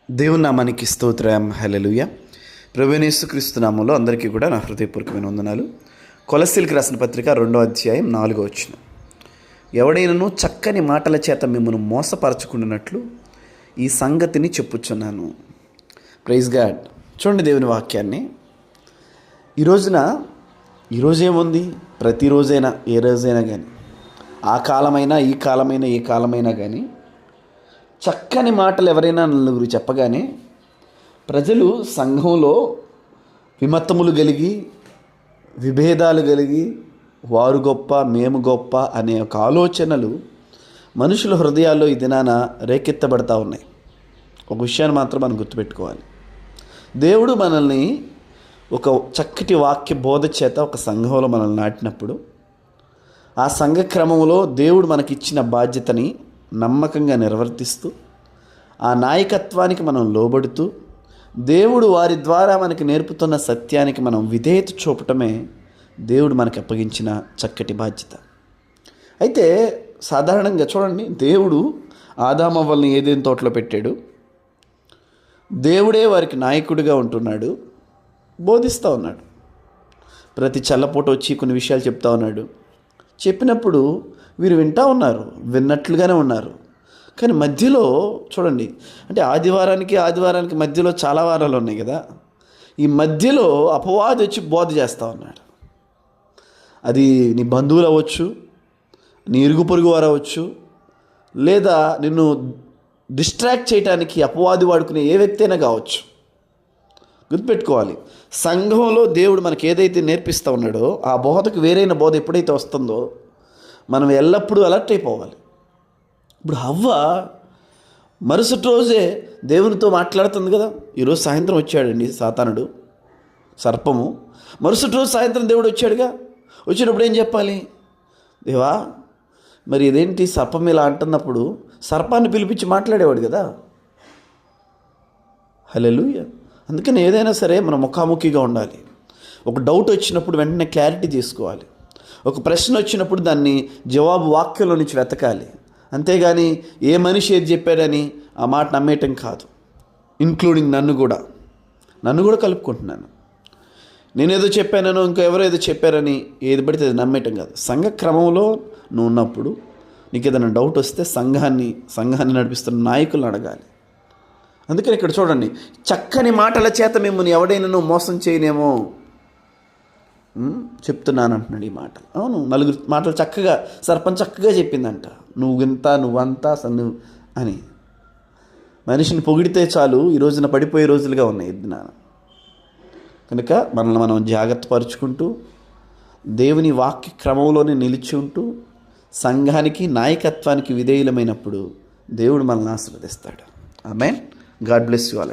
దేవుని నామానికి స్తోత్రం. హల్లెలూయా. ప్రభువైన యేసుక్రీస్తు నామములో అందరికీ కూడా నా హృదయపూర్వకమైన వందనాలు. కొలస్సీలకు రాసిన పత్రిక 2వ అధ్యాయం 4వ వచనం. ఎవడైనను చక్కని మాటల చేత మిమ్మల్ని మోసపరచుకున్నట్లు ఈ సంగతిని చెప్పుచున్నాను. Praise God. చూడండి దేవుని వాక్యాన్ని. ఈరోజేముంది, ప్రతిరోజైనా ఏ రోజైనా కానీ, ఆ కాలమైనా ఈ కాలమైనా ఏ కాలమైనా కానీ చక్కని మాటలు ఎవరైనా నలుగురు చెప్పగానే ప్రజలు సంఘంలో విమత్తములు కలిగి, విభేదాలు కలిగి, వారు గొప్ప మేము గొప్ప అనే ఒక ఆలోచనలు మనుషుల హృదయాల్లో ఈ దినాన రేకెత్తబడతా ఉన్నాయి. ఒక విషయాన్ని మాత్రం మనం గుర్తుపెట్టుకోవాలి. దేవుడు మనల్ని ఒక చక్కటి వాక్య బోధ చేత ఒక సంఘంలో మనల్ని నాటినప్పుడు, ఆ సంఘ క్రమంలో దేవుడు మనకిచ్చిన బాధ్యతని నమ్మకంగా నిర్వర్తిస్తూ, ఆ నాయకత్వానికి మనం లోబడుతూ, దేవుడు వారి ద్వారా మనకి నేర్పుతున్న సత్యానికి మనం విధేయత చూపటమే దేవుడు మనకి అప్పగించిన చక్కటి బాధ్యత. అయితే సాధారణంగా చూడండి, దేవుడు ఆదామవ్వల్ని ఏదేని తోటలో పెట్టాడు. దేవుడే వారికి నాయకుడిగా ఉంటున్నాడు, బోధిస్తూ ఉన్నాడు. ప్రతి చల్లపూట వచ్చి కొన్ని విషయాలు చెప్తా ఉన్నాడు. చెప్పినప్పుడు వీరు వింటూ ఉన్నారు, విన్నట్లుగానే ఉన్నారు. కానీ మధ్యలో చూడండి, అంటే ఆదివారానికి మధ్యలో చాలా వారాలు ఉన్నాయి కదా. ఈ మధ్యలో అపవాది వచ్చి బోధ చేస్తూ ఉన్నాడు. అది నీ బంధువులు అవ్వచ్చు, నీ ఇరుగు పొరుగు వారు అవ్వచ్చు, లేదా నిన్ను డిస్ట్రాక్ట్ చేయడానికి అపవాది వాడుకునే ఏ వ్యక్తి అయినా కావచ్చు. గుర్తుపెట్టుకోవాలి, సంఘంలో దేవుడు మనకి ఏదైతే నేర్పిస్తూ ఉన్నాడో ఆ బోధకు వేరైన బోధ ఎప్పుడైతే వస్తుందో మనం ఎల్లప్పుడూ అలర్ట్ అయిపోవాలి. ఇప్పుడు హవ్వ మరుసటి రోజే దేవునితో మాట్లాడుతుంది కదా. ఈరోజు సాయంత్రం వచ్చాడండి సాతానుడు, సర్పము. మరుసటి రోజు సాయంత్రం దేవుడు వచ్చాడుగా. వచ్చినప్పుడు ఏం చెప్పాలి? దేవా, మరి ఇదేంటి సర్పం ఇలా అంటున్నప్పుడు సర్పాన్ని పిలిపించి మాట్లాడేవాడు కదా. హల్లెలూయా. అందుకని ఏదైనా సరే మనం ముఖాముఖిగా ఉండాలి. ఒక డౌట్ వచ్చినప్పుడు వెంటనే క్లారిటీ తీసుకోవాలి. ఒక ప్రశ్న వచ్చినప్పుడు దాన్ని జవాబు వాక్యంలో నుంచి వెతకాలి. అంతేగాని ఏ మనిషి ఏది చెప్పాడని ఆ మాట నమ్మేయటం కాదు. ఇంక్లూడింగ్ నన్ను కూడా కలుపుకుంటున్నాను. నేనేదో చెప్పానో ఇంకా ఎవరో ఏదో చెప్పారని ఏది పడితే అది నమ్మేయటం కాదు. సంఘ క్రమంలో నువ్వు ఉన్నప్పుడు నీకు ఏదైనా డౌట్ వస్తే సంఘాన్ని నడిపిస్తున్న నాయకులను అడగాలి. అందుకని ఇక్కడ చూడండి, చక్కని మాటల చేత మిమ్మల్ని ఎవడైనా మోసం చేయనేమో చెప్తున్నాను అంటున్నాడు ఈ మాటలు. అవును, నలుగురు మాటలు చక్కగా సర్పం చక్కగా చెప్పిందంట. నువ్వంతా అసలు అని. మనిషిని పొగిడితే చాలు ఈ రోజున పడిపోయే రోజులుగా ఉన్నాయి నాన్న. కనుక మనల్ని మనం జాగ్రత్త పరుచుకుంటూ, దేవుని వాక్య క్రమంలోనే నిలిచి ఉంటూ, సంఘానికి నాయకత్వానికి విధేయులమైనప్పుడు దేవుడు మనల్ని ఆశీర్వదిస్తాడు. ఆమేన్. God bless you all.